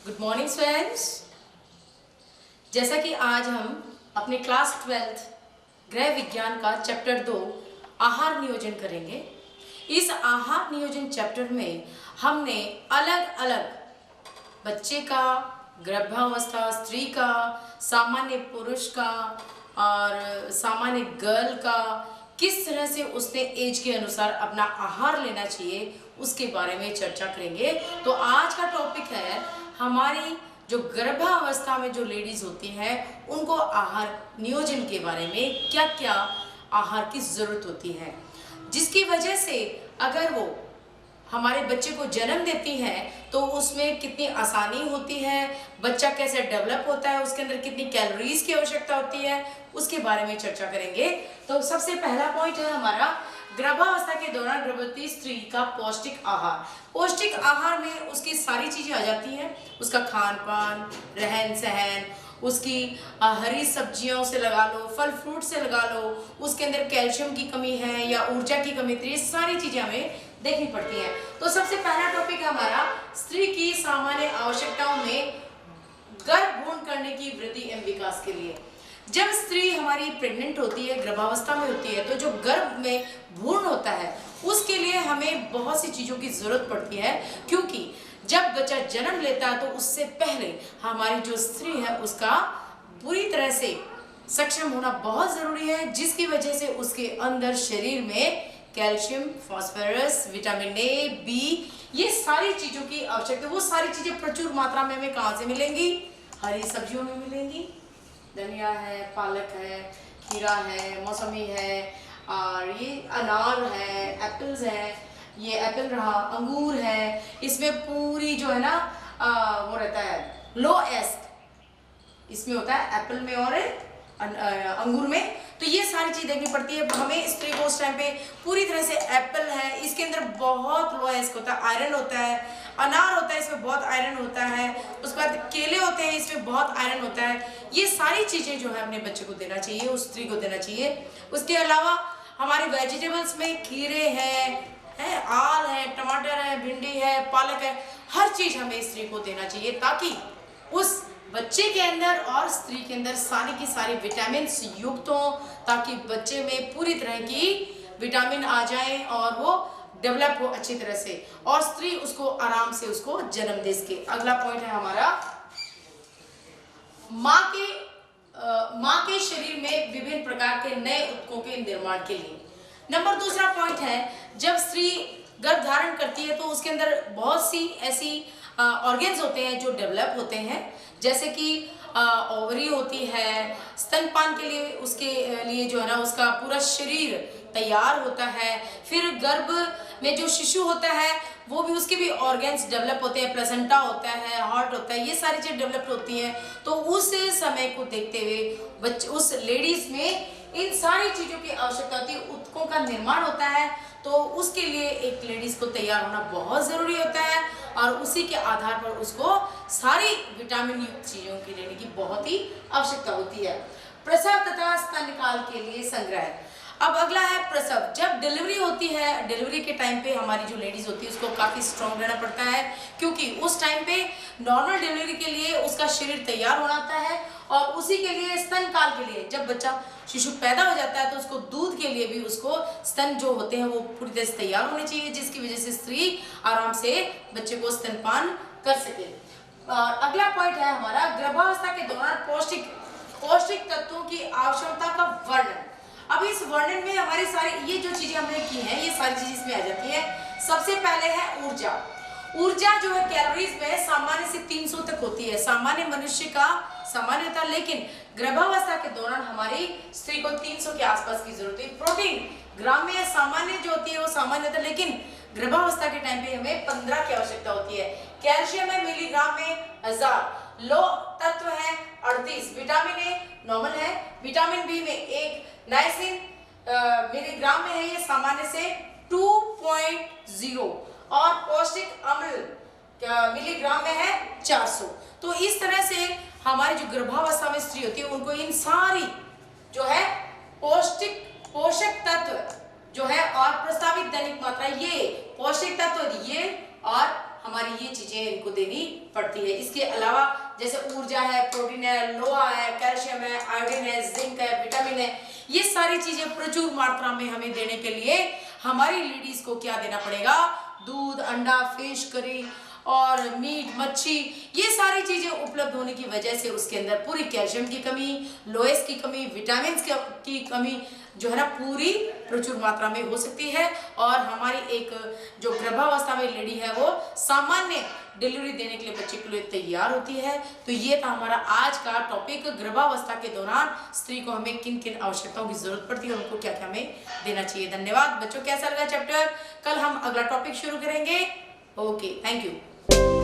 Good morning friends. जैसा कि आज हम अपने क्लास 12th गृह विज्ञान का चैप्टर 2 आहार नियोजन करेंगे। इस आहार नियोजन चैप्टर में हमने अलग अलग बच्चे का, गर्भावस्था स्त्री का, सामान्य पुरुष का और सामान्य गर्ल का किस तरह से उसने एज के अनुसार अपना आहार लेना चाहिए उसके बारे में चर्चा करेंगे। तो आज का टॉपिक है हमारी जो गर्भावस्था में जो लेडीज होती हैं उनको आहार नियोजन के बारे में, क्या क्या आहार की जरूरत होती है, जिसकी वजह से अगर वो हमारे बच्चे को जन्म देती हैं तो उसमें कितनी आसानी होती है, बच्चा कैसे डेवलप होता है, उसके अंदर कितनी कैलोरीज की आवश्यकता होती है, उसके बारे में चर्चा करेंगे। तो सबसे पहला पॉइंट है हमारा गर्भावस्था के दौरान गर्भवती स्त्री का पौष्टिक आहार। पौष्टिक आहार में उसकी सारी चीजें आ जाती हैं, उसका खान पान, रहन सहन, उसकी हरी सब्जियों से लगा लो, फल फ्रूट से लगा लो, उसके अंदर कैल्शियम की कमी है या ऊर्जा की कमी, तो ये सारी चीजें हमें देखनी पड़ती हैं। तो सबसे पहला टॉपिक है हमारा स्त्री की सामान्य आवश्यकताओं में गर्भ भ्रूण करने की वृद्धि एवं विकास के लिए। जब स्त्री हमारी प्रेग्नेंट होती है, गर्भावस्था में होती है, तो जो गर्भ में भ्रूण होता है उसके लिए हमें बहुत सी चीजों की जरूरत पड़ती है, क्योंकि जब बच्चा जन्म लेता है तो उससे पहले हमारी जो स्त्री है उसका पूरी तरह से सक्षम होना बहुत जरूरी है, जिसकी वजह से उसके अंदर शरीर में calcium, phosphorus, vitamin A, B, ये सारी चीजों की आवश्यकता। वो सारी चीजें प्रचुर मात्रा में हमें कहाँ से मिलेंगी? हरी सब्जियों में मिलेंगी। धनिया है, पालक है, खीरा है, मौसमी है, और ये अनार है, एप्पल्स है, ये एप्पल रहा, अंगूर है, इसमें पूरी जो है ना वो रहता है लो एसिड इसमें होता है, एप्पल में और अंगूर में। तो ये सारी चीज देखनी पड़ती है हमें स्त्री को उस टाइम पे। पूरी तरह से एप्पल है, इसके अंदर बहुत लो एसिड होता है, आयरन होता है। अनार होता है, इसमें बहुत आयरन होता है। उसके बाद केले होते हैं, इसमें बहुत आयरन होता है। ये सारी चीजें जो है अपने बच्चे को देना चाहिए, उस स्त्री को देना चाहिए। उसके अलावा हमारी वेजिटेबल्स में खीरे हैं, आल है, टमाटर है, भिंडी है, पालक है, हर चीज हमें स्त्री को देना चाहिए ताकि उस बच्चे के अंदर और स्त्री के अंदर सारी की सारी विटामिन युक्त हो, ताकि बच्चे में पूरी तरह की विटामिन आ जाए और वो डेवलप हो अच्छी तरह से, और स्त्री उसको आराम से उसको जन्म दे सके। अगला पॉइंट है हमारा माँ के शरीर में विभिन्न प्रकार के नए ऊतकों के निर्माण के लिए। नंबर दूसरा पॉइंट है, जब स्त्री गर्भ धारण करती है तो उसके अंदर बहुत सी ऐसी ऑर्गेन्स होते हैं जो डेवलप होते हैं, जैसे कि ओवरी होती है, स्तनपान के लिए उसके लिए जो है ना उसका पूरा शरीर तैयार होता है। फिर गर्भ में जो शिशु होता है वो भी, उसके भी ऑर्गेन्स डेवलप होते हैं, प्लेसेंटा होता है, हार्ट होता है, ये सारी चीजें डेवलप होती हैं। तो उस समय को देखते हुए बच्चे, उस लेडीज में इन सारी चीजों की आवश्यकता होती है, ऊतकों का निर्माण होता है। तो उसके लिए एक लेडीज को तैयार होना बहुत जरूरी होता है, और उसी के आधार पर उसको सारी विटामिन युक्त चीजों की लेने की बहुत ही आवश्यकता होती है। प्रसव तथा स्तनकाल के लिए संग्रह। अब अगला है प्रसव। जब डिलीवरी होती है, डिलीवरी के टाइम पे हमारी जो लेडीज होती है उसको काफी स्ट्रांग रहना पड़ता है, क्योंकि उस टाइम पे नॉर्मल डिलीवरी के लिए उसका शरीर तैयार होना आता है, और उसी के लिए स्तनकाल के लिए जब बच्चा शिशु पैदा हो जाता है तो उसको दूध के लिए भी उसको स्तन जो होते हैं वो पूरी तरह से तैयार होने चाहिए, जिसकी वजह से स्त्री आराम से बच्चे को स्तनपान कर सके। अगला पॉइंट है हमारा गर्भावस्था के दौरान पौष्टिक तत्वों की आवश्यकता का वर्णन। अब इस वर्णन में हमारी सारी ये जो चीजें हमने की हैं ये सारी चीजें इसमें आ जाती है। सबसे पहले है ऊर्जा। ऊर्जा जो है कैलोरीज में सामान्य से 300 तक होती है, सामान्य मनुष्य का सामान्य होता है, लेकिन गर्भावस्था के दौरान हमारी स्त्री को 300 के आसपास की जरूरत है। प्रोटीन ग्राम में सामान्य जो होती है वो सामान्य होता है, लेकिन गर्भावस्था के टाइम पे हमें 15 की आवश्यकता होती है। कैल्शियम है मिलीग्राम में 1000, लो तत्व है 38, विटामिन ए नॉर्मल है, विटामिन बी में 1, नाइसिन मिलीग्राम में है, ये सामान्य से 2.0, और पौष्टिक अम्ल मिलीग्राम में है 400। तो इस तरह से हमारी जो गर्भावस्था में स्त्री होती है उनको इन सारी जो है पोषक तत्व जो है और प्रस्तावित दैनिक मात्रा, ये पौष्टिक तत्व ये और हमारी ये चीजें इनको देनी पड़ती है। इसके अलावा जैसे ऊर्जा है, प्रोटीन है, लोहा है, कैल्शियम है, आयोडीन है, जिंक है, विटामिन है, ये सारी चीजें प्रचुर मात्रा में हमें देने के लिए हमारी लेडीज को क्या देना पड़ेगा? दूध, अंडा, फिश करी और मीट, मच्छी, ये सारी चीजें उपलब्ध होने की वजह से उसके अंदर पूरी कैल्शियम की कमी, लोहेस की कमी, विटामिन की कमी जो है ना पूरी प्रचुर मात्रा में हो सकती है। और हमारी एक जो गर्भावस्था में लेडी है वो सामान्य डिलीवरी देने के लिए बच्चे के लिए तैयार होती है। तो ये था हमारा आज का टॉपिक, गर्भावस्था के दौरान स्त्री को हमें किन किन आवश्यकताओं की जरूरत पड़ती है, उनको क्या क्या हमें देना चाहिए। धन्यवाद बच्चों, कैसा लगा चैप्टर? कल हम अगला टॉपिक शुरू करेंगे। Okay, thank you.